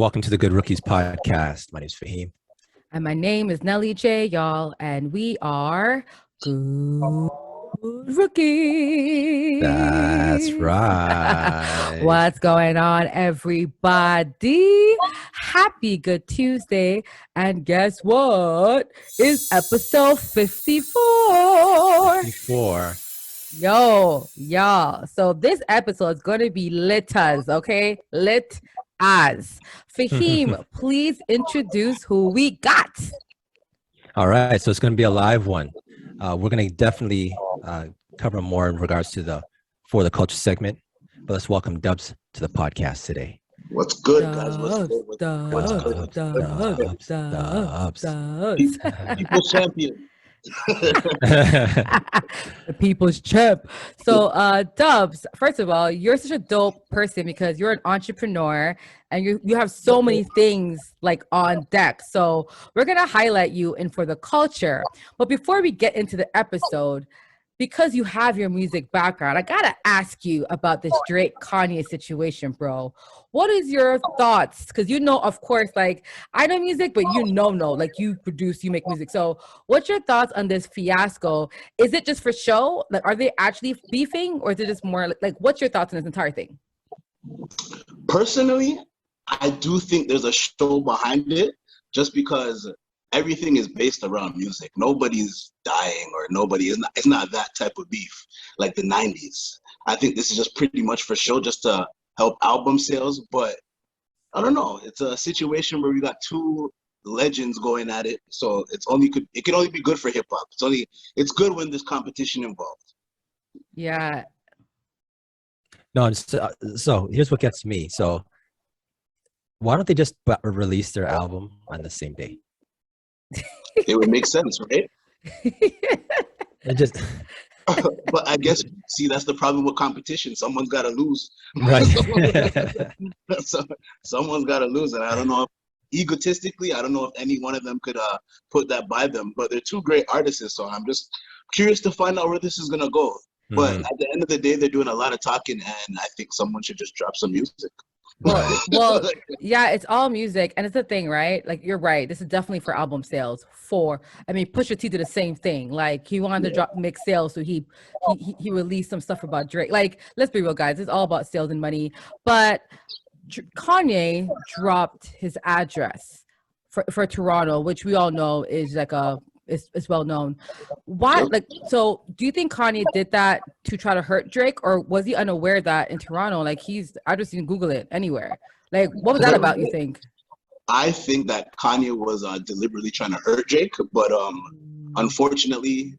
Welcome to the Good Rookies podcast. My name is Faheem. And my name is Nelly J, y'all, and we are Good Rookies. That's right. What's going on, everybody? Happy Good Tuesday. And guess what? It's episode 54. 54. Yo, y'all. So this episode is going to be lit as, okay? Lit as. Faheem, please introduce who we got. All right. So it's going to be a live one. We're going to definitely cover more in regards to the For the Culture segment. But let's welcome Dubz to the podcast today. What's good, guys? What's good? Dubz. People champion. The people's champ. So Dubz, first of all, you're such a dope person because you're an entrepreneur and you have so many things like on deck. So we're gonna highlight you in For the Culture. But before we get into the episode, because you have your music background, I gotta ask you about this Drake Kanye situation, bro. What is your thoughts? Because you know, of course, like I know music, but like you produce, you make music. So what's your thoughts on this fiasco? Is it just for show? Like, are they actually beefing, or is it just more like what's your thoughts on this entire thing? Personally, I do think there's a show behind it just because everything is based around music. Nobody's dying or it's not that type of beef like the 90s. I think this is just pretty much for show just to help album sales. But I don't know. It's a situation where we got two legends going at it. So it can only be good for hip hop. It's good when there's competition involved. Yeah. No, so here's what gets me. So why don't they just release their album on the same day? It would make sense, right? It just But I guess, see, that's the problem with competition. Someone's got to lose. right. Someone's got to lose. And I don't know if egotistically, I don't know if any one of them could put that by them. But they're two great artists. So I'm just curious to find out where this is going to go. But at the end of the day, they're doing a lot of talking. And I think someone should just drop some music. Well, yeah, it's all music, and it's the thing, right? Like you're right. This is definitely for album sales. Pusha T did the same thing. Like he wanted to make sales, so he released some stuff about Drake. Like, let's be real, guys. It's all about sales and money. But Kanye dropped his address for Toronto, which we all know is like it's well known. Why? Like, so do you think Kanye did that to try to hurt Drake, or was he unaware that in Toronto, like I just didn't Google it anywhere. Like, what was that about, you think? I think that Kanye was deliberately trying to hurt Drake, but unfortunately,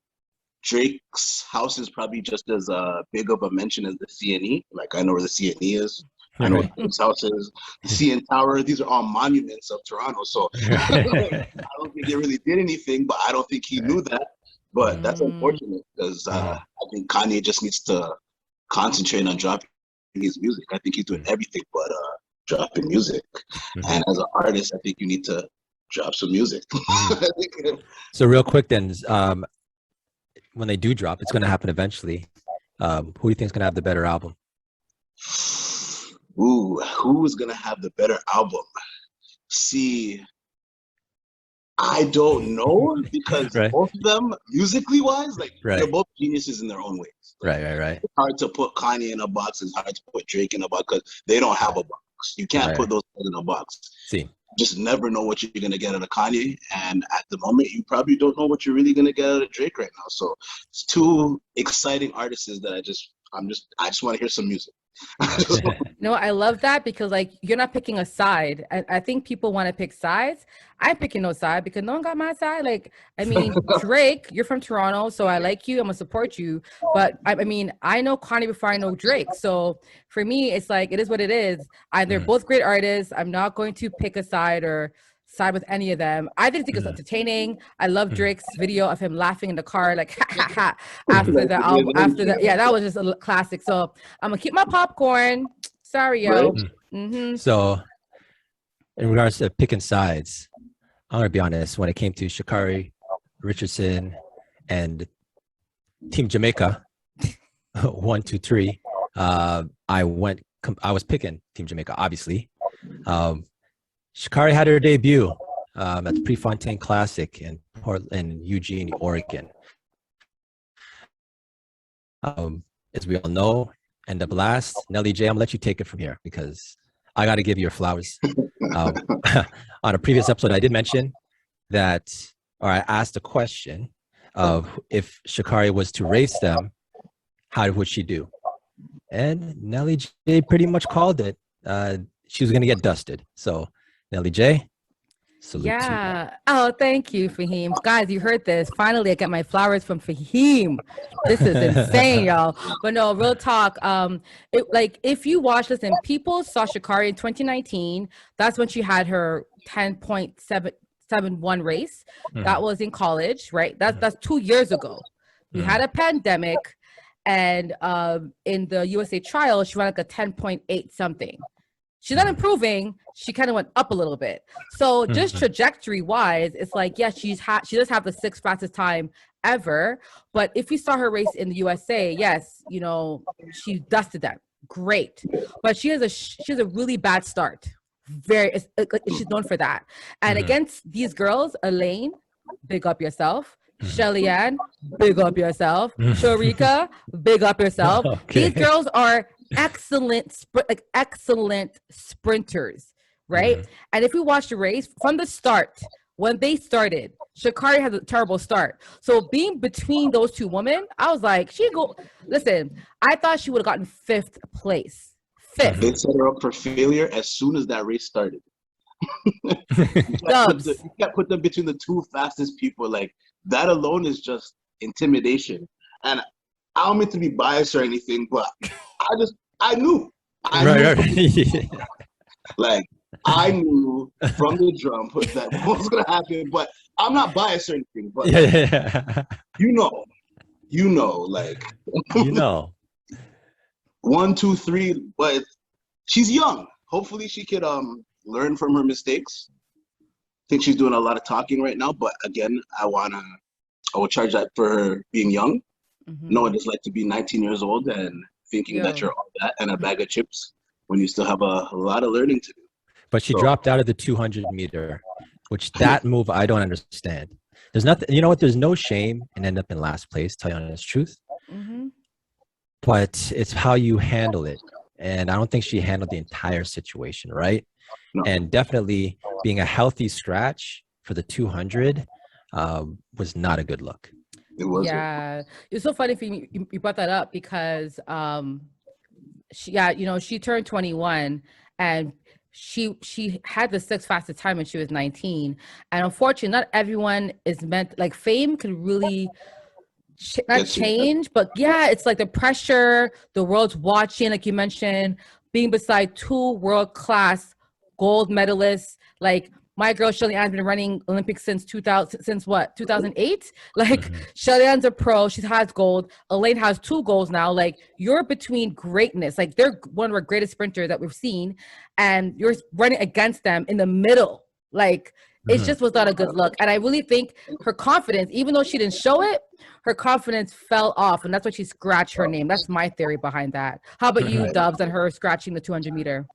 Drake's house is probably just as big of a mention as the CNE. Like, I know where the CNE is. I know what Drake's house is. The CN Tower. These are all monuments of Toronto. So I don't think he really did anything, but I don't think he knew that. But that's unfortunate because I think Kanye just needs to concentrate on dropping his music. I think he's doing everything but dropping music. And as an artist, I think you need to drop some music. So real quick then, when they do drop, it's going to happen eventually. Who do you think is going to have the better album? Ooh, who is gonna have the better album? See, I don't know because both of them, musically wise, like they're both geniuses in their own ways. Right. It's hard to put Kanye in a box. It's hard to put Drake in a box because they don't have a box. You can't put those in a box. See, just never know what you're gonna get out of Kanye, and at the moment, you probably don't know what you're really gonna get out of Drake right now. So it's two exciting artists that I just want to hear some music. No, I love that because like you're not picking a side. I think people want to pick sides. I'm picking no side because no one got my side. Like, I mean, Drake, you're from Toronto, so I like you. I'm gonna support you. But I mean, I know Kanye before I know Drake. So for me, it's like it is what it is. They're both great artists. I'm not going to pick a side or side with any of them. I didn't think it was entertaining. I love Drake's video of him laughing in the car, like ha ha ha, after the album. After that, yeah, that was just a classic. So I'm gonna keep my popcorn. Sorry, yo. So, in regards to picking sides, I'm gonna be honest. When it came to Sha'Carri Richardson and Team Jamaica, 1, 2, 3, I was picking Team Jamaica, obviously. Sha'Carri had her debut at the Prefontaine Classic in Eugene, Oregon. As we all know, and the blast, Nelly J, I'm gonna let you take it from here because I got to give you your flowers. On a previous episode, I did mention that, or I asked a question of if Sha'Carri was to race them, how would she do? And Nelly J pretty much called it. She was going to get dusted. So, Nelly J, salute to you. Yeah. Oh, thank you, Faheem. Guys, you heard this. Finally, I got my flowers from Faheem. This is insane, y'all. But no, real talk. If you watch, listen, people saw Sha'Carri in 2019. That's when she had her 10.771 race. That was in college, right? That's 2 years ago. We had a pandemic, and in the USA trial, she ran like a 10.8 something. She's not improving. She kind of went up a little bit. So just trajectory wise, it's like, yeah, she does have the 6th fastest time ever. But if you saw her race in the USA, yes, you know, she dusted them. Great. But she has a really bad start. She's known for that. And against these girls, Elaine, big up yourself. Shelly-Ann, big up yourself. Sharika, big up yourself. Okay. These girls are excellent sprinters, right? And if we watch the race from the start, when they started, Sha'Carri had a terrible start. So being between those two women, I was like, listen, I thought she would have gotten 5th place. 5th. They set her up for failure as soon as that race started. You can't put them between the 2 fastest people. Like, that alone is just intimidation. And I don't mean to be biased or anything, but I knew. Like, I knew from the jump that what was gonna happen, but I'm not biased or anything. But you know, like 1, 2, 3. But she's young. Hopefully, she could learn from her mistakes. I think she's doing a lot of talking right now. But again, I will charge that for her being young. No one just like to be 19 years old and thinking that you're all that and a bag of chips when you still have a lot of learning to do. But she dropped out of the 200 meter, which that move I don't understand. There's nothing, you know what? There's no shame in end up in last place, tell you the honest truth. But it's how you handle it. And I don't think she handled the entire situation, right? No. And definitely being a healthy scratch for the 200 was not a good look. It was. Yeah, it's so funny you brought that up because she turned 21 and she had the 6th fastest time when she was 19. And unfortunately, not everyone is meant, like, fame can really not change, but yeah, it's like the pressure, the world's watching, like you mentioned, being beside 2 world-class gold medalists. Like, my girl Shelly-Ann's been running Olympics since 2008. Like, Shelly-Ann's a pro. She has gold. Elaine has 2 golds now. Like, you're between greatness. Like, they're one of our greatest sprinters that we've seen, and you're running against them in the middle. Like, it just was not a good look. And I really think her confidence, even though she didn't show it, her confidence fell off, and that's why she scratched her name. That's my theory behind that. How about you, Dubz, and her scratching the 200 meter?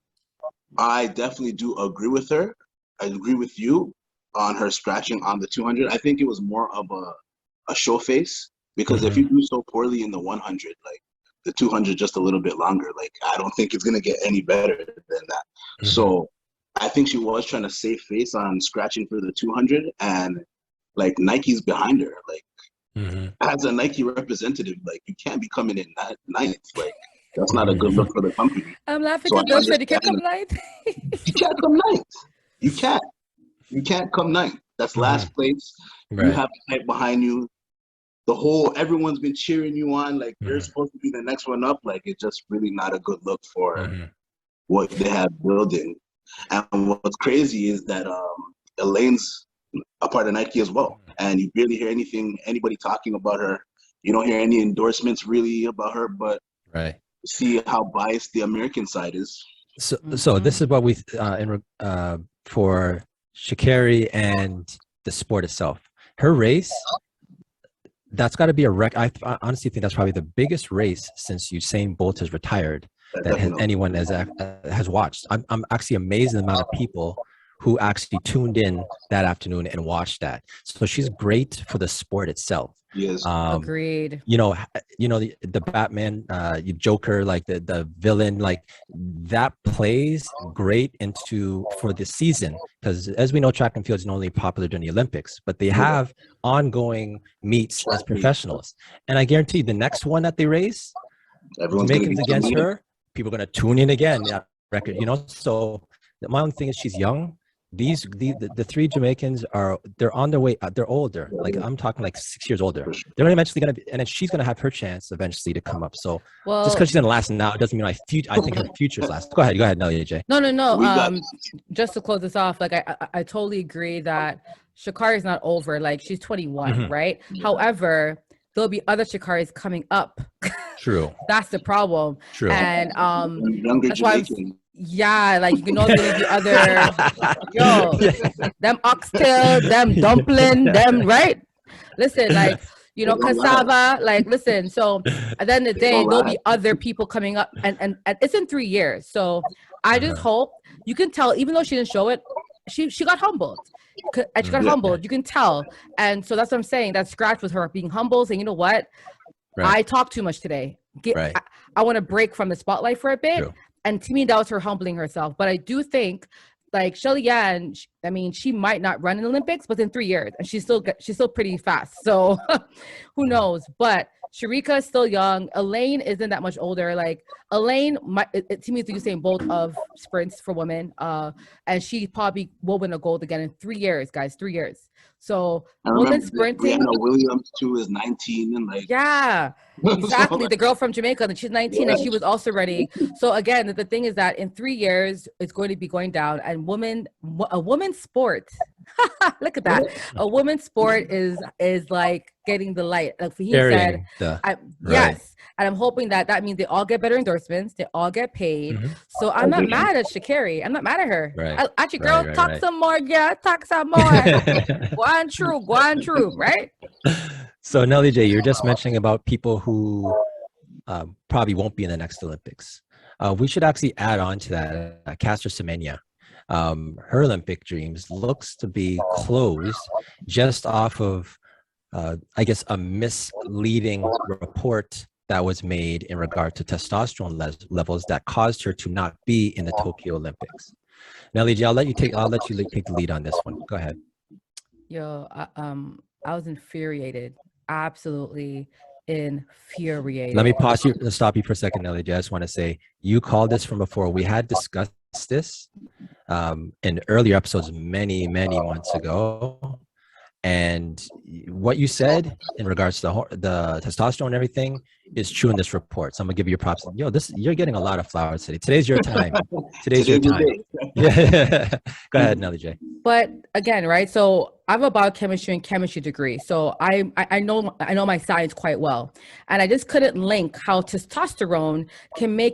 I definitely do agree with her. I agree with you on her scratching on the 200. I think it was more of a show face, because if you do so poorly in the 100, like, the 200 just a little bit longer, like, I don't think it's going to get any better than that. So I think she was trying to save face on scratching for the 200, and like, Nike's behind her. Like, as a Nike representative, like, you can't be coming in 9th. Like, that's not a good look for the company. I'm laughing because Dubz said you can't come 9th. You can't come 9th. You can't come 9th. That's last place. You have the hype behind you. Everyone's been cheering you on. Like, you're supposed to be the next one up. Like, it's just really not a good look for what they have building. And what's crazy is that Elaine's a part of Nike as well. And you barely hear anybody talking about her. You don't hear any endorsements really about her, but see how biased the American side is. So this is what we for Sha'Carri and the sport itself. Her race, that's got to be a wreck. I honestly think that's probably the biggest race since Usain Bolt has retired that anyone has watched. I'm actually amazed at the amount of people who actually tuned in that afternoon and watched that. So she's great for the sport itself. Yes. Agreed. The Batman, Joker, like the villain, like that plays great for the season, because as we know, track and field is not only popular during the Olympics, but they have ongoing meets as professionals. And I guarantee the next one that they race, Everyone's Jamaicans against her, people are going to tune in again. That record, So my own thing is she's young. The three Jamaicans they're on their way. They're older. Like I'm talking like 6 years older. They're eventually gonna be, and then she's gonna have her chance eventually to come up. So just because she's gonna last now doesn't mean I think her future's last. Go ahead, Nelly J. No. Just to close this off, like I totally agree that Sha'Carri is not over. Like she's 21, right? However, there'll be other Sha'Carris coming up. True. That's the problem. True. And younger that's why Jamaican. yeah, like you can know there'll be other them oxtail, them dumpling, them right. Listen, like cassava, like listen. So at the end of the day, there'll be other people coming up, and it's in 3 years. So I just hope you can tell, even though she didn't show it, she got humbled. And she got humbled. You can tell, and so that's what I'm saying. That scratch was her being humble, saying, you know what, I talked too much today. I want to break from the spotlight for a bit. True. And to me, that was her humbling herself. But I do think, like Shelly Yan, I mean, she might not run in the Olympics, but in 3 years, and she's still pretty fast. So who knows? But Sharika is still young. Elaine isn't that much older. Like Elaine, to me, is the Usain Bolt of sprints for women. And she probably will win a gold again in 3 years, guys. 3 years. So women sprinting. Brianna Williams too is 19 and like. Yeah, exactly. The girl from Jamaica, and she's 19, and she was also ready. So again, the thing is that in 3 years, it's going to be going down. And a woman's sport. Look at that. A woman's sport is like getting the light. Like Faheem said, yes. And I'm hoping that means they all get better endorsements. They all get paid. So I'm not mad at Sha'Carri. I'm not mad at her. Right. Actually, girl, talk some more. Yeah, talk some more. Go on true, right? So Nelly J, you're just mentioning about people who probably won't be in the next Olympics. We should actually add on to that Caster Semenya. Her Olympic dreams looks to be closed just off of, I guess, a misleading report that was made in regard to testosterone levels that caused her to not be in the Tokyo Olympics. Nelly J, I'll let you take the lead on this one. Go ahead. Yo, I was infuriated, absolutely infuriated. Let me stop you for a second, Nelly J. I just want to say you called this from before. We had discussed this in earlier episodes many months ago, and what you said in regards to the testosterone and everything is true in this report. So I'm gonna give you your props. You're getting a lot of flowers today. Today's your time. Today's your time. Yeah. Go ahead, Nelly J. But again, right? So I have a biochemistry and chemistry degree, so I know my science quite well, and I just couldn't link how testosterone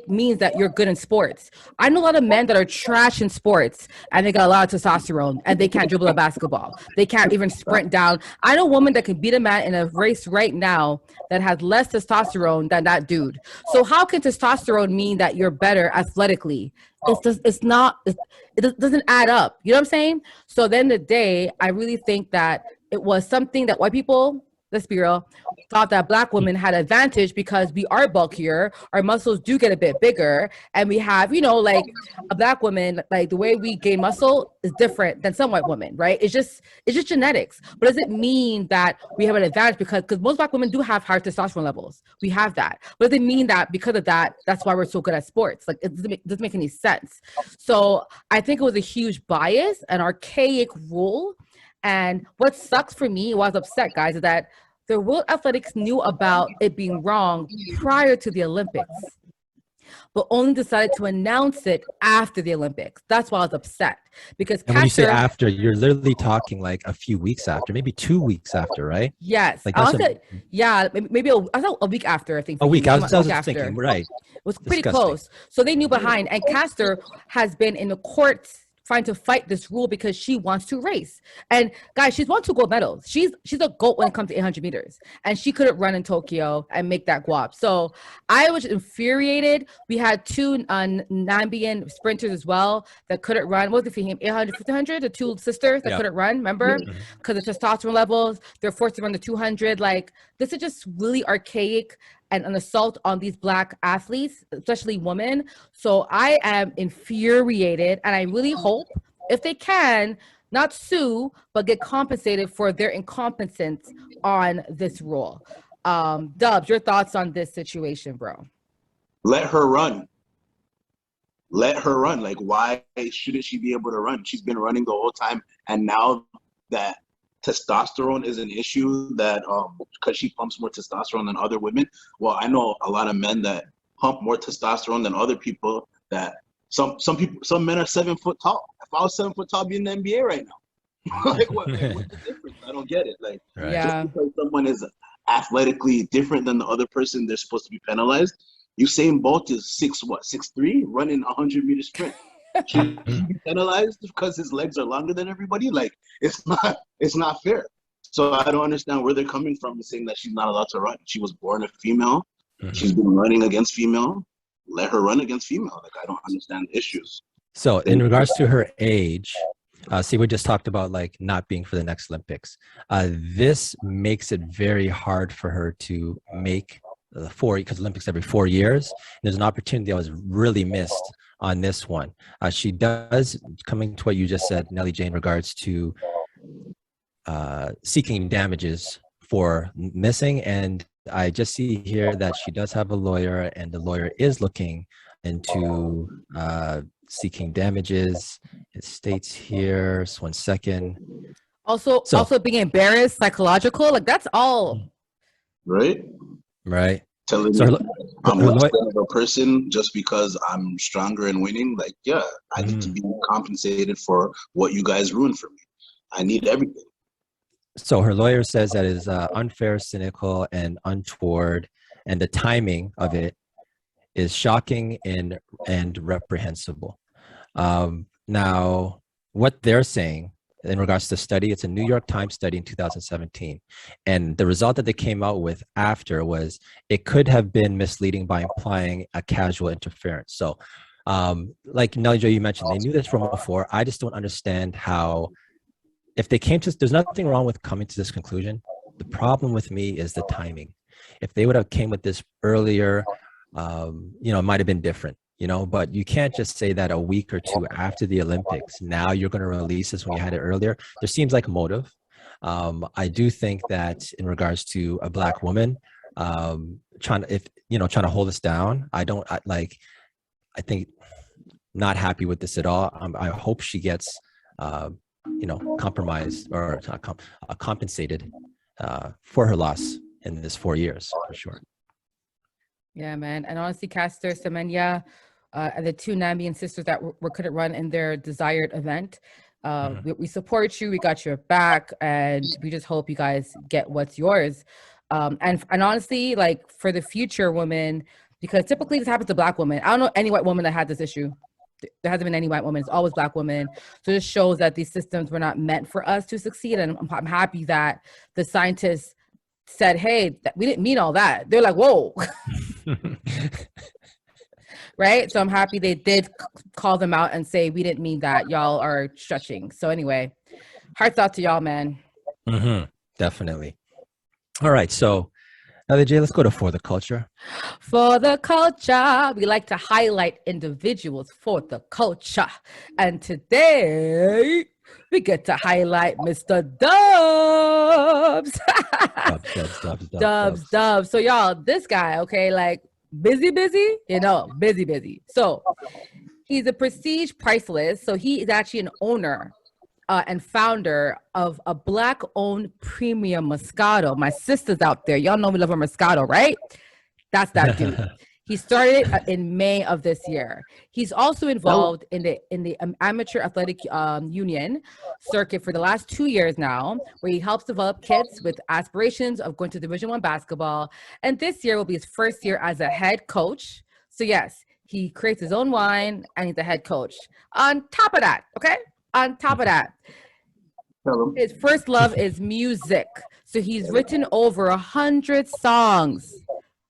means that you're good in sports. I know a lot of men that are trash in sports, and they got a lot of testosterone, and they can't dribble a basketball. They can't even sprint down. I know a woman that can beat a man in a race right now that has less testosterone than that dude. So how can testosterone mean that you're better athletically? It doesn't add up. You know what I'm saying? So then the day, I really think that it was something that white people, let's be real, thought that Black women had advantage because we are bulkier, our muscles do get a bit bigger, and we have, like a Black woman, like the way we gain muscle is different than some white women, right? It's just genetics. But does it mean that we have an advantage because most Black women do have higher testosterone levels? We have that. But does it mean that because of that, that's why we're so good at sports? Like it doesn't make any sense. So I think it was a huge bias, an archaic rule. And what sucks for me, why I was upset, guys, is that the World Athletics knew about it being wrong prior to the Olympics, but only decided to announce it after the Olympics. That's why I was upset. Because and when you say after, you're literally talking like a few weeks after, maybe 2 weeks after, right? Yes. Like maybe a week after, I think. A week. I was thinking, right. It was pretty close. So they knew behind. And Caster has been in the court trying to fight this rule because she wants to race. And guys, she's won 2 gold medals. She's a GOAT when it comes to 800 meters. And she couldn't run in Tokyo and make that guap. So I was infuriated. We had 2 Nambian sprinters as well that couldn't run. What was it for him? 800, 1500? The 2 sisters that couldn't run, remember? Because of testosterone levels, they're forced to run the 200. Like, this is just really archaic and an assault on these Black athletes, especially women. So I am infuriated, and I really hope, if they can, not sue, but get compensated for their incompetence on this rule. Dubz, your thoughts on this situation, bro? Let her run. Let her run. Like, why shouldn't she be able to run? She's been running the whole time, and now that testosterone is an issue, that because she pumps more testosterone than other women. Well, I know a lot of men that pump more testosterone than other people. That some men are 7 foot tall. If I was 7 foot tall, I'd be in the NBA right now. Like, what's the difference? I don't get it. Like, just because someone is athletically different than the other person, they're supposed to be penalized. Usain Bolt is 6'3", running 100-meter sprint. Should he be penalized because his legs are longer than everybody? Like, it's not fair. So I don't understand where they're coming from saying that she's not allowed to run. She was born a female. She's been running against female. Let her run against female. Like, I don't understand the issues. So in regards to her age, see, we just talked about like not being for the next Olympics. This makes it very hard for her to make the 4, because Olympics every 4 years. And there's an opportunity that was really missed on this one. She does, coming to what you just said, Nelly J, in regards to seeking damages for missing. And I just see here that she does have a lawyer, and the lawyer is looking into seeking damages. It states here, just 1 second. Also being embarrassed, psychological, like that's all. Right. Telling me I'm less than of a person just because I'm stronger and winning. Like, yeah, I need to be compensated for what you guys ruined for me. I need everything. So her lawyer says that is unfair, cynical, and untoward, and the timing of it is shocking and reprehensible. Now, what they're saying in regards to the study, it's a New York Times study in 2017. And the result that they came out with after was it could have been misleading by implying a casual interference. So like Nelly Jo, you mentioned, they knew this from before. I just don't understand how, if they came to, there's nothing wrong with coming to this conclusion. The problem with me is the timing. If they would have came with this earlier, it might have been different. But you can't just say that a week or 2 after the Olympics, now you're going to release this when you had it earlier. There seems like motive. I do think that in regards to a Black woman, trying to hold us down, I think not happy with this at all. I hope she gets, compromised or compensated for her loss in this 4 years, for sure. Yeah, man. And honestly, Caster Semenya, and the 2 Nambian sisters that couldn't run in their desired event. We support you. We got your back, and we just hope you guys get what's yours. And honestly, like for the future women, because typically this happens to Black women. I don't know any white woman that had this issue. There hasn't been any white women. It's always Black women. So this shows that these systems were not meant for us to succeed. And I'm happy that the scientists said, hey, we didn't mean all that. They're like, whoa. Right? So I'm happy they did call them out and say, we didn't mean that. Y'all are stretching. So anyway, hearts out to y'all, man. Definitely. All right. So now, Jay, let's go to For the Culture. For the culture. We like to highlight individuals for the culture. And today we get to highlight Mr. Dubz. Dubz. So y'all, this guy, okay, like busy, busy. So he's a Prestige Priceless. So he is actually an owner and founder of a Black-owned premium Moscato. My sisters out there, y'all know we love our Moscato, right? That's that dude. He started in May of this year. He's also involved in the amateur athletic union circuit for the last 2 years now, where he helps develop kids with aspirations of going to Division I basketball. And this year will be his first year as a head coach. So yes, He creates his own wine, and he's a head coach. On top of that, okay? On top of that, his first love is music. So he's written over 100 songs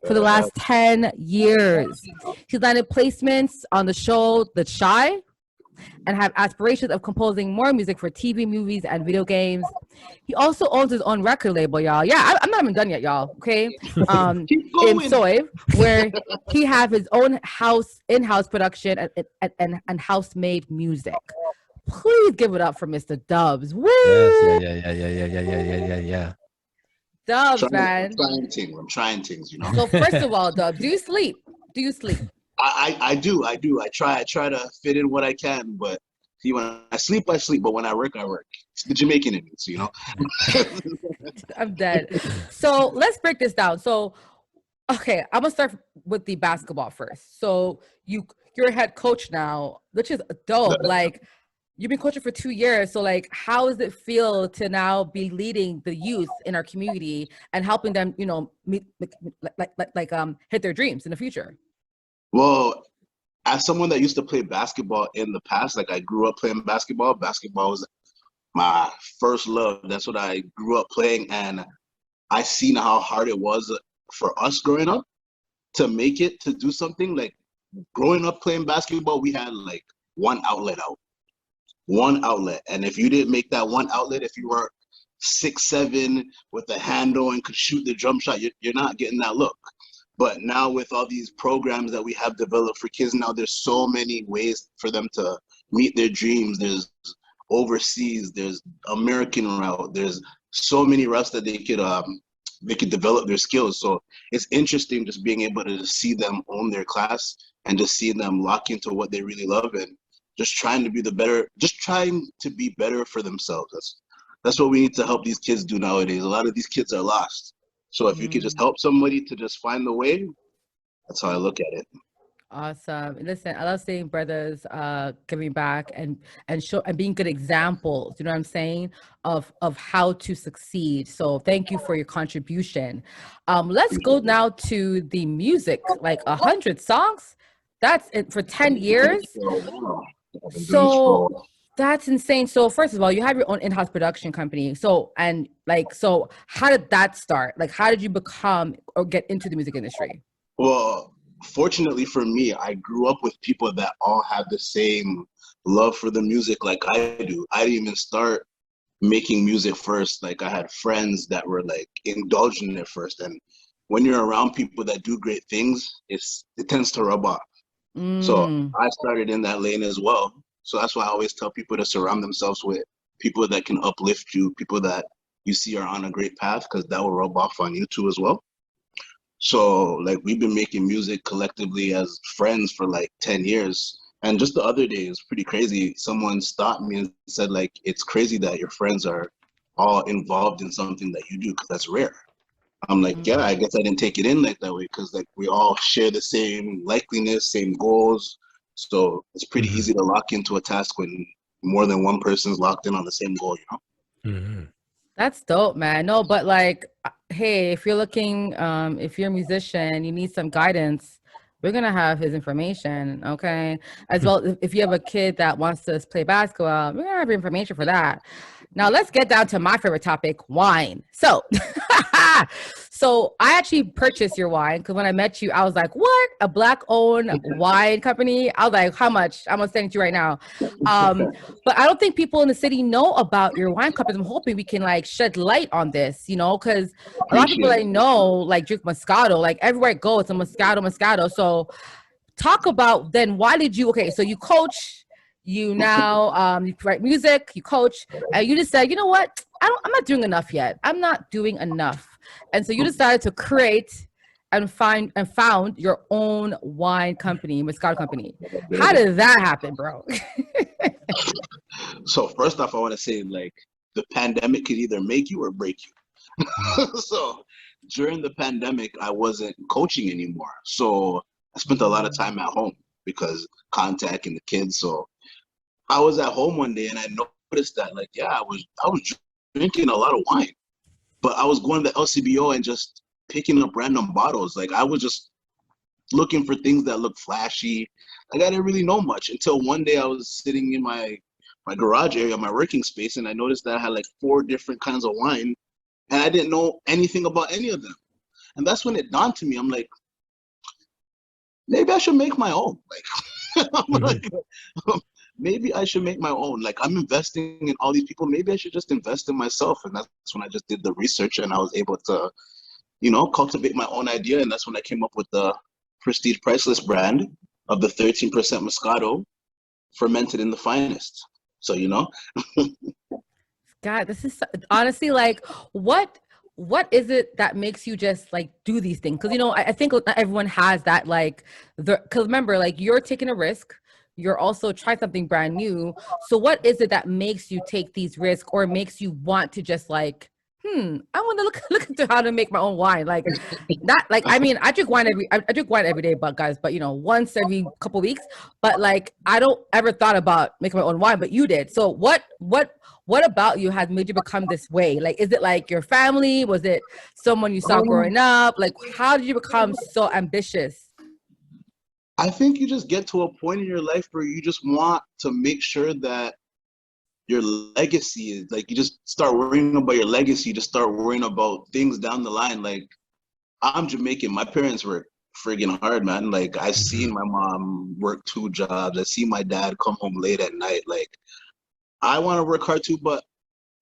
for the last 10 years. He's landed placements on the show The Shy and have aspirations of composing more music for TV, movies, and video games. He also owns his own record label, y'all. Yeah, I'm not even done yet, y'all. Okay, in Soy, where he have his own in-house production and house-made music. Please give it up for Mr. Dubz. Woo! Yeah. Dubz, man. I'm trying things, you know. So first of all, Dubz, do you sleep? I do. I try to fit in what I can, but see, when I sleep, but when I work, I work. It's the Jamaican in me, so, you know. I'm dead. So let's break this down. So, okay, I'm gonna start with the basketball first. So you're a head coach now, which is dope. Like, you've been coaching for 2 years. So like, how does it feel to now be leading the youth in our community and helping them, you know, hit their dreams in the future? Well, as someone that used to play basketball in the past, like I grew up playing basketball. Basketball was my first love. That's what I grew up playing. And I seen how hard it was for us growing up to make it, to do something. Like growing up playing basketball, we had like one outlet. And if you didn't make that one outlet, if you were 6'7" with a handle and could shoot the jump shot, you're not getting that look. But now with all these programs that we have developed for kids now, there's so many ways for them to meet their dreams. There's overseas, there's American route, there's so many routes that they could develop their skills. So it's interesting just being able to see them own their class and just seeing them lock into what they really love and just trying to be better for themselves. That's what we need to help these kids do nowadays. A lot of these kids are lost. So if you could just help somebody to just find the way, that's how I look at it. Awesome. Listen, I love seeing brothers giving back and being good examples, you know what I'm saying, of how to succeed. So thank you for your contribution. Let's go now to the music, like 100 songs. That's it for 10 years. So that's insane. So first of all, you have your own in-house production company. So how did that start? Like, how did you become or get into the music industry? Well, fortunately for me, I grew up with people that all have the same love for the music like I do. I didn't even start making music first. Like I had friends that were like indulging in it first. And when you're around people that do great things, it tends to rub off. So I started in that lane as well. So that's why I always tell people to surround themselves with people that can uplift you, people that you see are on a great path, because that will rub off on you too as well. So like we've been making music collectively as friends for like 10 years. And just the other day, it was pretty crazy. Someone stopped me and said like, it's crazy that your friends are all involved in something that you do, because that's rare. I'm like, yeah, I guess I didn't take it in like that way, because like we all share the same likeliness, same goals. So it's pretty easy to lock into a task when more than one person's locked in on the same goal, you know? Mm-hmm. That's dope, man. No, but like, hey, if you're looking, if you're a musician, you need some guidance, we're going to have his information, okay? As well, if you have a kid that wants to play basketball, we're going to have information for that. Now, let's get down to my favorite topic, wine. So, so I actually purchased your wine because when I met you, I was like, what? A Black-owned wine company? I was like, how much? I'm going to send it to you right now. But I don't think people in the city know about your wine company. I'm hoping we can like shed light on this, you know, because a lot of people I know like drink Moscato. Like everywhere I go, it's a Moscato. So talk about then why did you, okay, so you coach, you now you write music, you coach, and you just said, you know what, I'm not doing enough yet. I'm not doing enough. And so you decided to create and found your own wine company, Moscato company. How did that happen, bro? So first off, I want to say like the pandemic could either make you or break you. So during the pandemic, I wasn't coaching anymore. So I spent a lot of time at home because contacting the kids. So I was at home one day and I noticed that like, yeah, I was drinking a lot of wine, but I was going to the LCBO and just picking up random bottles. Like I was just looking for things that look flashy. Like I didn't really know much until one day I was sitting in my garage area, my working space, and I noticed that I had like 4 different kinds of wine, and I didn't know anything about any of them. And that's when it dawned to me. I'm like, maybe I should make my own. Like, I'm like, maybe I should make my own. Like, I'm investing in all these people. Maybe I should just invest in myself. And that's when I just did the research, and I was able to, you know, cultivate my own idea. And that's when I came up with the Prestige Priceless brand of the 13% Moscato fermented in the finest. So, you know. God, this is honestly like, what is it that makes you just like do these things? Because, you know, I think not everyone has that, like, because remember, like, you're taking a risk, you're also trying something brand new. So what is it that makes you take these risks, or makes you want to just like, I want to look into how to make my own wine? Like, not like, I mean, I drink wine every day, but guys, but you know, once every couple weeks. But like, I don't ever thought about making my own wine, but you did. So what about you has made you become this way? Like, is it like your family? Was it someone you saw growing up? Like, how did you become so ambitious? I think you just get to a point in your life where you just want to make sure that your legacy is, like, you just start worrying about your legacy. You just start worrying about things down the line. Like, I'm Jamaican. My parents were friggin' hard, man. Like, I seen my mom work 2 jobs. I see my dad come home late at night. Like, I want to work hard too, but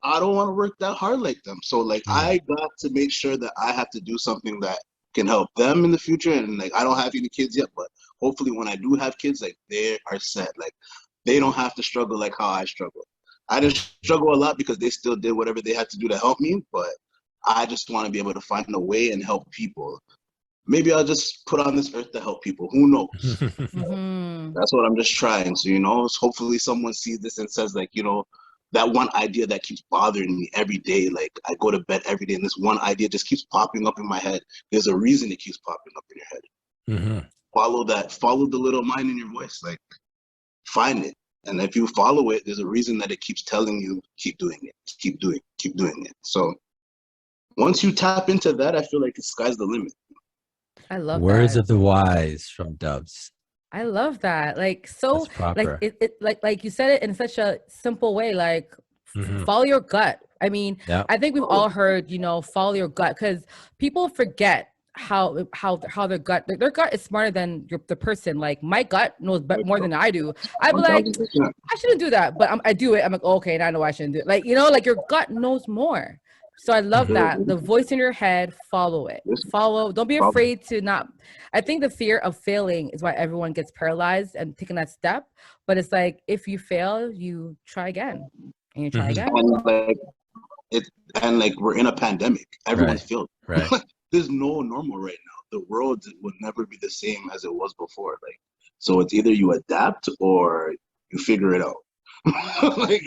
I don't want to work that hard like them. So like, I got to make sure that I have to do something that can help them in the future. And like, I don't have any kids yet, but hopefully when I do have kids, like, they are set. Like, they don't have to struggle like how I struggle. I didn't struggle a lot because they still did whatever they had to do to help me, but I just want to be able to find a way and help people. Maybe I'll just put on this earth to help people. Who knows? That's what I'm just trying. So, you know, hopefully someone sees this and says, like, you know, that one idea that keeps bothering me every day. Like, I go to bed every day and this one idea just keeps popping up in my head. There's a reason it keeps popping up in your head. Follow that. Follow the little mind in your voice. Like, find it. And if you follow it, there's a reason that it keeps telling you, keep doing it, keep doing it. So once you tap into that, I feel like the sky's the limit. I love Words that. of the wise from Dubz. I love that. Like, so like it like you said it in such a simple way, like follow your gut. I mean, I think we've all heard, you know, follow your gut, because people forget how their gut is smarter than the person. Like, my gut knows more than I do. I'd be like, I shouldn't do that, but I do it. I'm like, okay, now I know I shouldn't do it. Like, you know, like, your gut knows more. So I love that. The voice in your head, follow it. Follow. Don't be afraid to not. I think the fear of failing is why everyone gets paralyzed and taking that step. But it's like, if you fail, you try again. And you try again. And like, we're in a pandemic. Everyone's failed. Right. There's no normal right now. The world would never be the same as it was before. Like, so it's either you adapt or you figure it out. Like,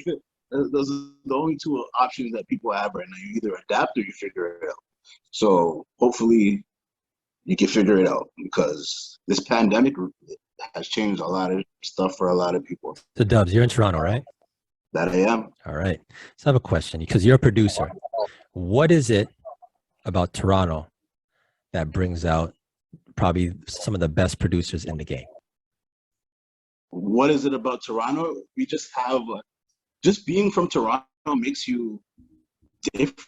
those are the only 2 options that people have right now. You either adapt or you figure it out. So hopefully you can figure it out, because this pandemic has changed a lot of stuff for a lot of people. So Dubz, you're in Toronto, right? That I am. All right. So I have a question, because you're a producer. What is it about Toronto that brings out probably some of the best producers in the game? What is it about Toronto? We just have, just being from Toronto makes you different.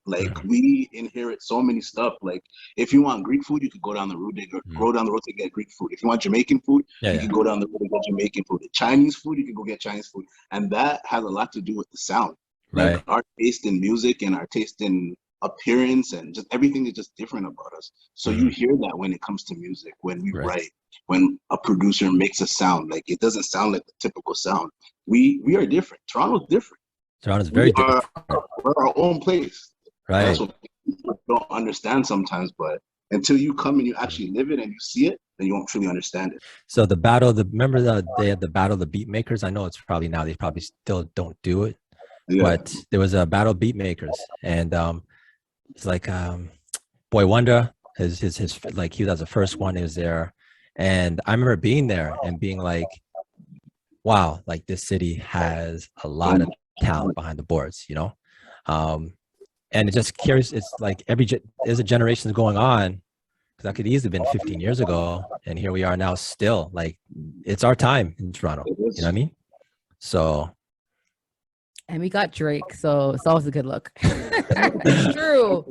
Like, we inherit so many stuff. Like, if you want Greek food, you could go down the road to get Greek food. If you want Jamaican food, you can go down the road to get Jamaican food. Chinese food, you can go get Chinese food. And that has a lot to do with the sound. Like, our taste in music and our taste in appearance and just everything is just different about us. So you hear that when it comes to music, when we write, when a producer makes a sound. Like, it doesn't sound like the typical sound. We are different. Toronto's different. Toronto's very different. We're our own place. Right. That's what people don't understand sometimes, but until you come and you actually live it and you see it, then you won't truly understand it. So remember they had the battle of the beat makers? I know it's probably now, they probably still don't do it, but there was a battle of beat makers, and it's like Boy Wonder, his like, he was the first one. He was there, and I remember being there and being like, wow, like, this city has a lot of talent behind the boards, you know. And it just carries, it's like there's a generations going on, because that could easily have been 15 years ago, and here we are now still. Like, it's our time in Toronto. You know what I mean? So. And we got Drake, so it's always a good look. It's true.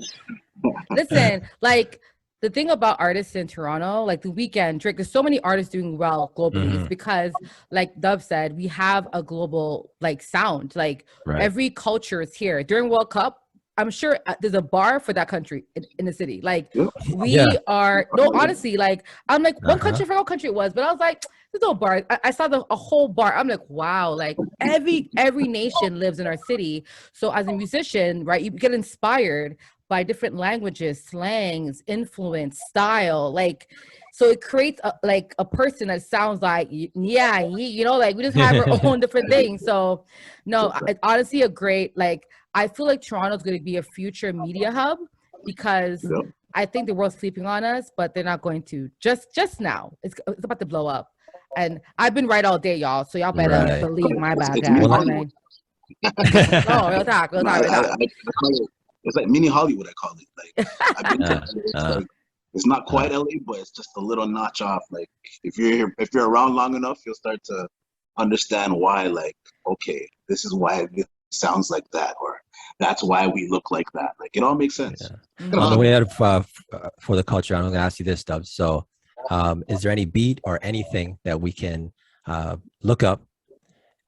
Listen, like, the thing about artists in Toronto, like The Weeknd, Drake, there's so many artists doing well globally. It's because, like Dubz said, we have a global like sound. Like every culture is here. During World Cup, I'm sure there's a bar for that country in the city. Like we are, no, honestly, like I'm like one country, I forgot what country it was, but I was like, there's no bar. I saw a whole bar. I'm like, wow, like every nation lives in our city. So as a musician, right, you get inspired by different languages, slangs, influence, style, like, so it creates a person that sounds like, you know, like we just have our own different things. So no, it's honestly a great, like, I feel like Toronto's going to be a future media hub because I think the world's sleeping on us, but they're not going to just now. It's about to blow up. And I've been right all day, y'all. So y'all better believe my bad guys. No, real talk. It's like mini Hollywood, I call it. Like, I've been it's not quite LA, but it's just a little notch off. Like, if you're around long enough, you'll start to understand why. Like, okay, this is why it sounds like that, or that's why we look like that. Like, it all makes sense. On the way out of for the culture, I'm going to ask you this, Dubz. So, is there any beat or anything that we can look up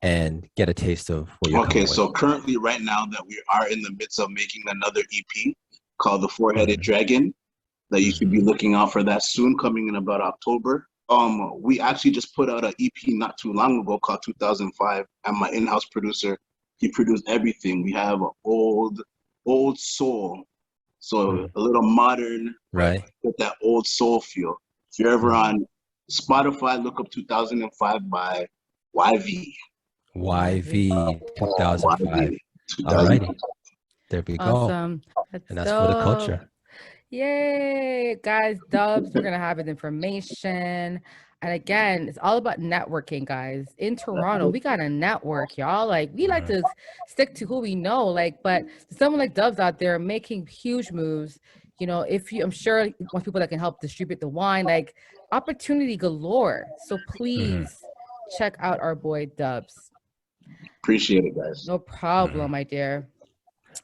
and get a taste of what you're coming with? So currently, right now, that we are in the midst of making another EP called The Four-Headed Dragon, that you should be looking out for that soon, coming in about October. We actually just put out an EP not too long ago called 2005, and my in-house producer, he produced everything. We have an old soul, so a little modern, with that old soul feel. If you're ever on Spotify, look up 2005 by YV. YV 2005. All righty. There we go. Awesome. And that's for the culture. Yay, guys. Dubz, we're going to have his information. And again, it's all about networking, guys. In Toronto, we got a network, y'all. Like, we like to stick to who we know. Like, but someone like Dubz out there making huge moves. You know, I'm sure you want people that can help distribute the wine, like opportunity galore. So please check out our boy Dubz. Appreciate it, guys. No problem, my dear.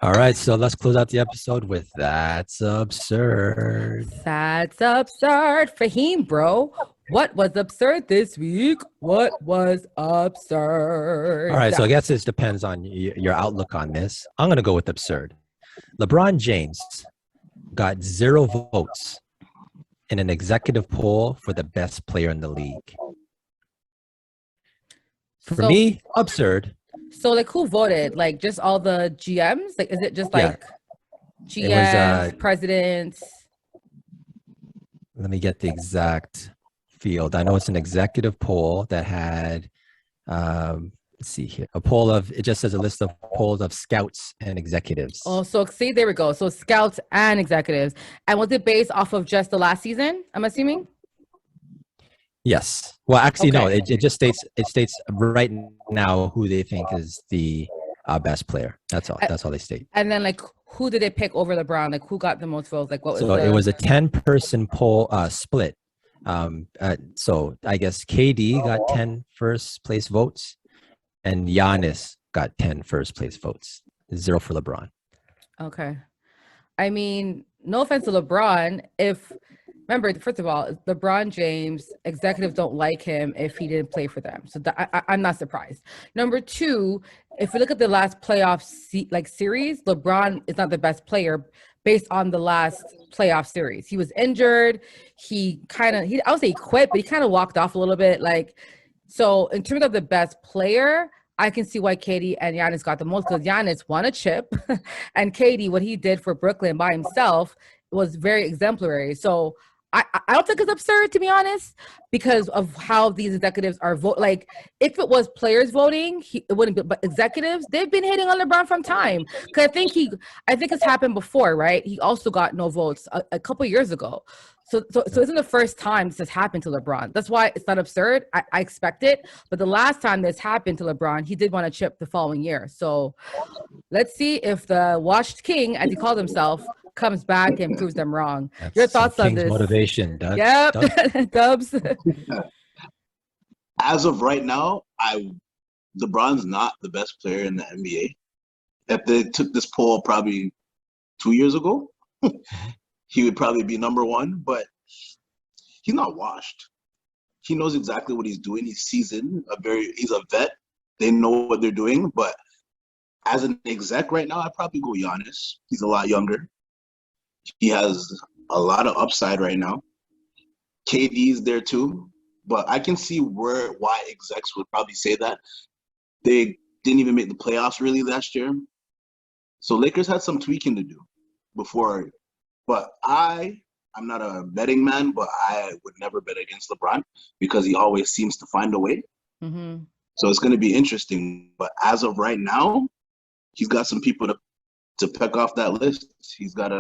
All right, so let's close out the episode with That's Absurd. That's absurd. Faheem, bro, what was absurd this week? What was absurd? All right, so I guess this depends on your outlook on this. I'm going to go with absurd. LeBron James got 0 votes in an executive poll for the best player in the league. For me, absurd. So, like, who voted? Like, just all the GMs? Like, is it just like GMs, presidents? Let me get the exact field. I know it's an executive poll that had, let's see here, it just says a list of polls of scouts and executives. Oh, so see, there we go. So scouts and executives. And was it based off of just the last season, I'm assuming? Yes. Well, actually, no. It just states right now who they think is the best player. That's all. That's all they state. And then, like, who did they pick over LeBron? Like, who got the most votes? Like, what was it was a 10-person poll split. So I guess KD got 10 first place votes, and Giannis got 10 first place votes. 0 for LeBron. Okay. I mean, no offense to LeBron. Remember, first of all, LeBron James, executives don't like him if he didn't play for them. So I'm not surprised. Number 2, if we look at the last playoff series, LeBron is not the best player based on the last playoff series. He was injured. I would say he quit, but he kind of walked off a little bit. Like, so in terms of the best player, I can see why KD and Giannis got the most, because Giannis won a chip, and KD, what he did for Brooklyn by himself was very exemplary. So I don't think it's absurd, to be honest, because of how these executives are vote. Like, if it was players voting, it wouldn't be. But executives, they've been hitting on LeBron from time. Because I think it's happened before, right? He also got no votes a couple years ago. So isn't the first time this has happened to LeBron. That's why it's not absurd. I expect it. But the last time this happened to LeBron, he did want a chip the following year. So let's see if the washed king, as he called himself, comes back and proves them wrong. That's Your some thoughts on King's this? motivation, Doug. Yep, Doug? Dubs. As of right now, LeBron's not the best player in the NBA. If they took this poll probably 2 years ago, he would probably be number one, but he's not washed. He knows exactly what he's doing. He's seasoned. He's a vet. They know what they're doing. But as an exec right now, I'd probably go Giannis. He's a lot younger. He has a lot of upside right now. KD's there too. But I can see why execs would probably say that. They didn't even make the playoffs really last year. So Lakers had some tweaking to do before. But I'm not a betting man, but I would never bet against LeBron because he always seems to find a way. Mm-hmm. So it's going to be interesting. But as of right now, he's got some people to peck off that list. He's got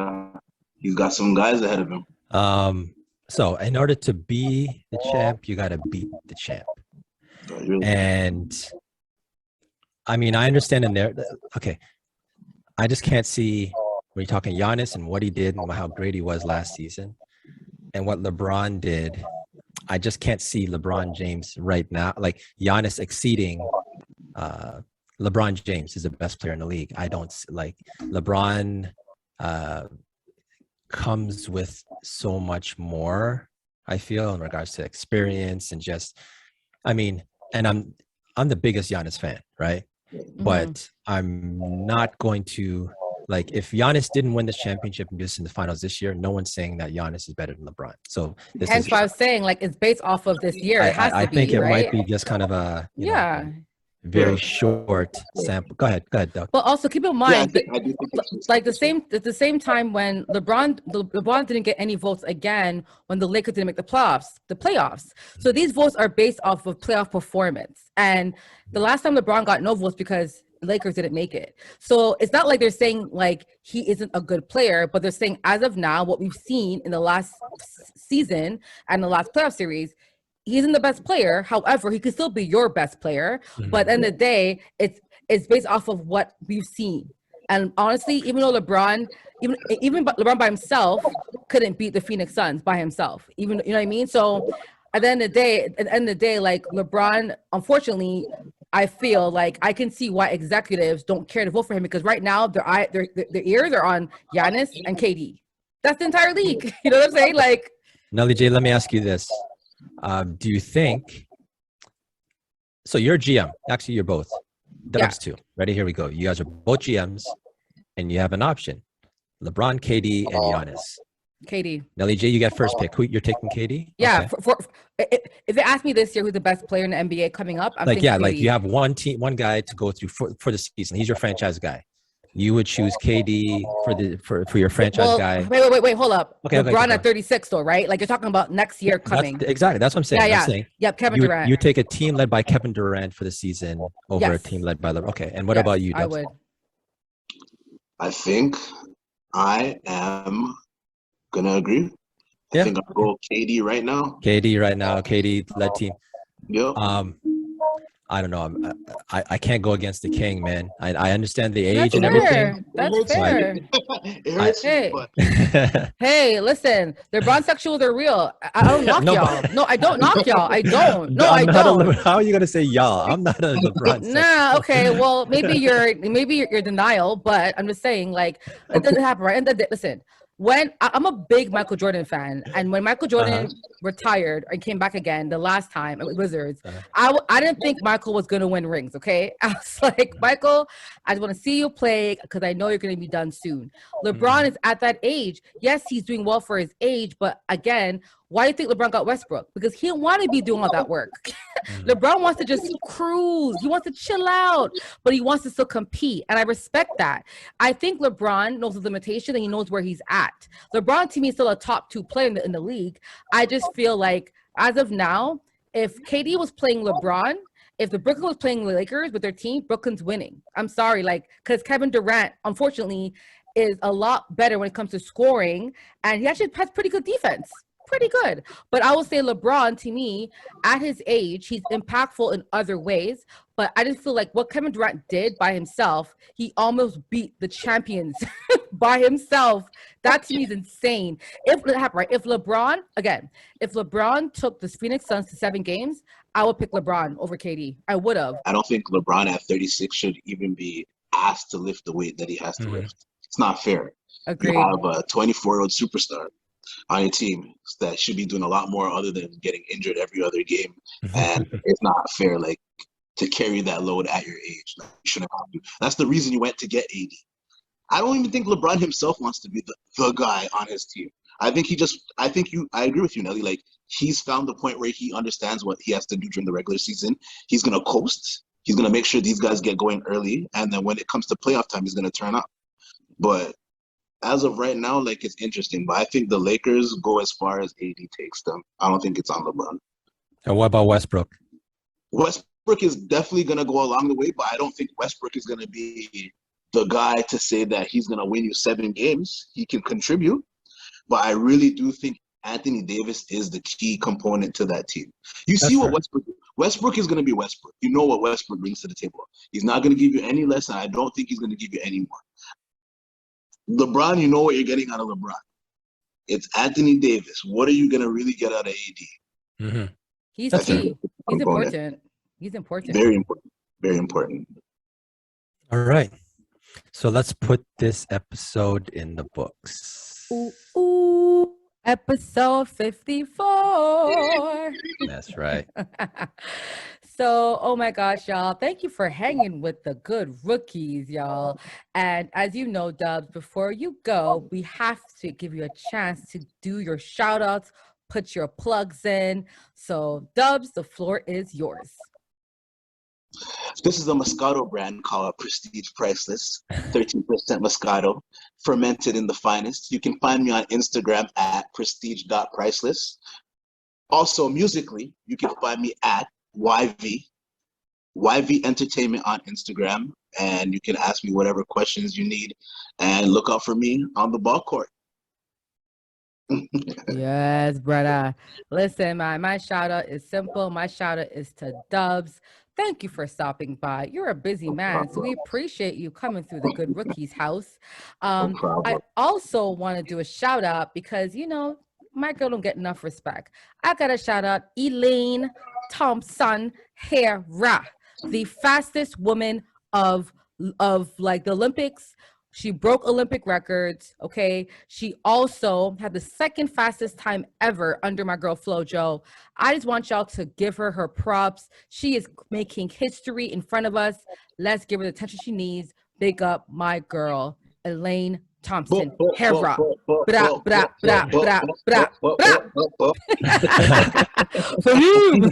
some guys ahead of him. So in order to be the champ, you got to beat the champ. And I mean, I understand in there. Okay, I just can't see when you're talking Giannis and what he did and how great he was last season, and what LeBron did. I just can't see LeBron James right now, like Giannis exceeding. LeBron James is the best player in the league. I don't like LeBron. Comes with so much more, I feel, in regards to experience and just, I mean, and I'm the biggest Giannis fan, right? Mm-hmm. But I'm not going to, like, if Giannis didn't win this championship and just in the finals this year, no one's saying that Giannis is better than LeBron. So this hence why I was saying, like, it's based off of this year. It has I to be, think it right? might be just kind of a, you know, very short sample. Go ahead, Doug. But also keep in mind, I do think like at the same time when LeBron didn't get any votes again when the Lakers didn't make the playoffs. So these votes are based off of playoff performance. And the last time LeBron got no votes because the Lakers didn't make it. So it's not like they're saying like he isn't a good player, but they're saying as of now, what we've seen in the last season and the last playoff series, he isn't the best player. However, he could still be your best player. Mm-hmm. But at the end of the day, it's based off of what we've seen. And honestly, even though LeBron by himself couldn't beat the Phoenix Suns by himself, even, you know what I mean? So at the end of the day, like LeBron, unfortunately, I feel like I can see why executives don't care to vote for him because right now their ears are on Giannis and KD. That's the entire league. You know what I'm saying? Like, Nelly J, let me ask you this. Do you think, so you're GM, actually you're both, Dubz too. Ready? Here we go. You guys are both GMs and you have an option. LeBron, KD, and Giannis. KD. Nelly J, you get first pick. Who you're taking KD? Yeah. Okay. If they ask me this year who's the best player in the NBA coming up, I'm like, yeah, KD. like you have one guy to go through for the season. He's your franchise guy. You would choose KD for your franchise guy. Wait, hold up. Okay, LeBron at 36 though, right? Like you're talking about next year coming. Exactly. That's what I'm saying. Yeah. I'm saying, yep, Kevin Durant. You take a team led by Kevin Durant for the season over a team led by LeBron. Okay. And what about you, Dubz? I would. I think I am gonna agree. Yeah. I think I'll go KD right now. KD led team. Yep. I don't know. I can't go against the king, man. I understand the age That's and fair. everything. That's fair. It hurts Hey. me, but Hey, listen, the Bronsexuals are real. I don't knock y'all. No, I don't knock y'all. I don't. No, I don't. How are you gonna say y'all? I'm not a LeBron. Nah, okay. Well, maybe you're denial, but I'm just saying, like, it doesn't happen, right? And listen, when I'm a big Michael Jordan fan, and when Michael Jordan retired and came back again the last time at Wizards, I didn't think Michael was gonna win rings. Okay, I was like, Michael, I just want to see you play because I know you're gonna be done soon. LeBron is at that age. Yes, he's doing well for his age, but again, why do you think LeBron got Westbrook? Because he didn't want to be doing all that work. LeBron wants to just cruise. He wants to chill out, but he wants to still compete. And I respect that. I think LeBron knows his limitation and he knows where he's at. LeBron, to me, is still a top 2 player in the league. I just feel like, as of now, if KD was playing LeBron, if the Brooklyn was playing the Lakers with their team, Brooklyn's winning. I'm sorry, like, because Kevin Durant, unfortunately, is a lot better when it comes to scoring, and he actually has pretty good defense. pretty good. But I will say LeBron, to me, at his age, he's impactful in other ways. But I just feel like what Kevin Durant did by himself, he almost beat the champions by himself. That to me is insane. If LeBron took the Phoenix Suns to 7 games, I would pick LeBron over KD. I would have. I don't think LeBron at 36 should even be asked to lift the weight that he has to lift. It's not fair. Agreed. You have a 24-year-old superstar on your team that should be doing a lot more other than getting injured every other game. And it's not fair, like, to carry that load at your age. Like, you shouldn't have to. That's the reason you went to get AD. I don't even think LeBron himself wants to be the guy on his team. I agree with you, Nelly. Like, he's found the point where he understands what he has to do during the regular season. He's going to coast. He's going to make sure these guys get going early. And then when it comes to playoff time, he's going to turn up. But as of right now, like, it's interesting. But I think the Lakers go as far as AD takes them. I don't think it's on LeBron. And what about Westbrook? Westbrook is definitely going to go along the way, but I don't think Westbrook is going to be the guy to say that he's going to win you 7 games. He can contribute, but I really do think Anthony Davis is the key component to that team. You see what Westbrook is going to be Westbrook. You know what Westbrook brings to the table. He's not going to give you any less, and I don't think he's going to give you any more. LeBron, you know what you're getting out of LeBron. It's Anthony Davis. What are you going to really get out of AD? Mm-hmm. He's key. He's important. He's important. Very important. Very important. All right. So let's put this episode in the books. Ooh, episode 54. That's right. So, oh my gosh, y'all. Thank you for hanging with the good rookies, y'all. And as you know, Dubz, before you go, we have to give you a chance to do your shout outs, put your plugs in. So, Dubz, the floor is yours. This is a Moscato brand called Prestige Priceless, 13% Moscato, fermented in the finest. You can find me on Instagram at prestige.priceless. Also, musically, you can find me at YV Entertainment on Instagram, and you can ask me whatever questions you need, and look out for me on the ball court. Yes, brother. Listen, my shout out is simple. My shout out is to Dubz. Thank you for stopping by. You're a busy man, so we appreciate you coming through the Good Rookies house. I also want to do a shout out because, you know, my girl don't get enough respect. I got to shout out Elaine Thompson Hera, the fastest woman of like the Olympics. She broke Olympic records, okay? She also had the second fastest time ever under my girl FloJo. I just want y'all to give her her props. She is making history in front of us. Let's give her the attention she needs. Big up my girl, Elaine Thompson Hera. Bra, bra, bra, bra, bra, bra. For you.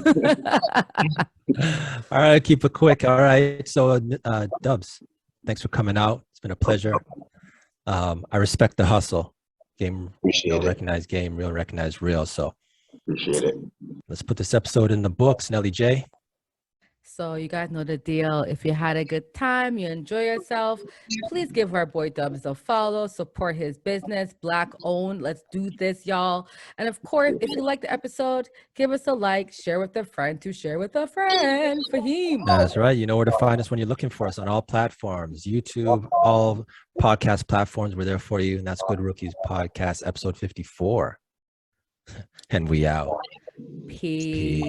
All right, keep it quick. All right. So, Dubz, thanks for coming out. It's been a pleasure. I respect the hustle. Game, real recognized game, real recognized real. So, appreciate it. Let's put this episode in the books. Nelly J. So you guys know the deal. If you had a good time, you enjoy yourself, please give our boy Dubz a follow, support his business, Black owned. Let's do this, y'all. And of course, if you like the episode, give us a like, share with a friend to share with a friend. Faheem. That's right. You know where to find us when you're looking for us on all platforms, YouTube, all podcast platforms. We're there for you. And that's Good Rookies Podcast, episode 54. And we out. Peace.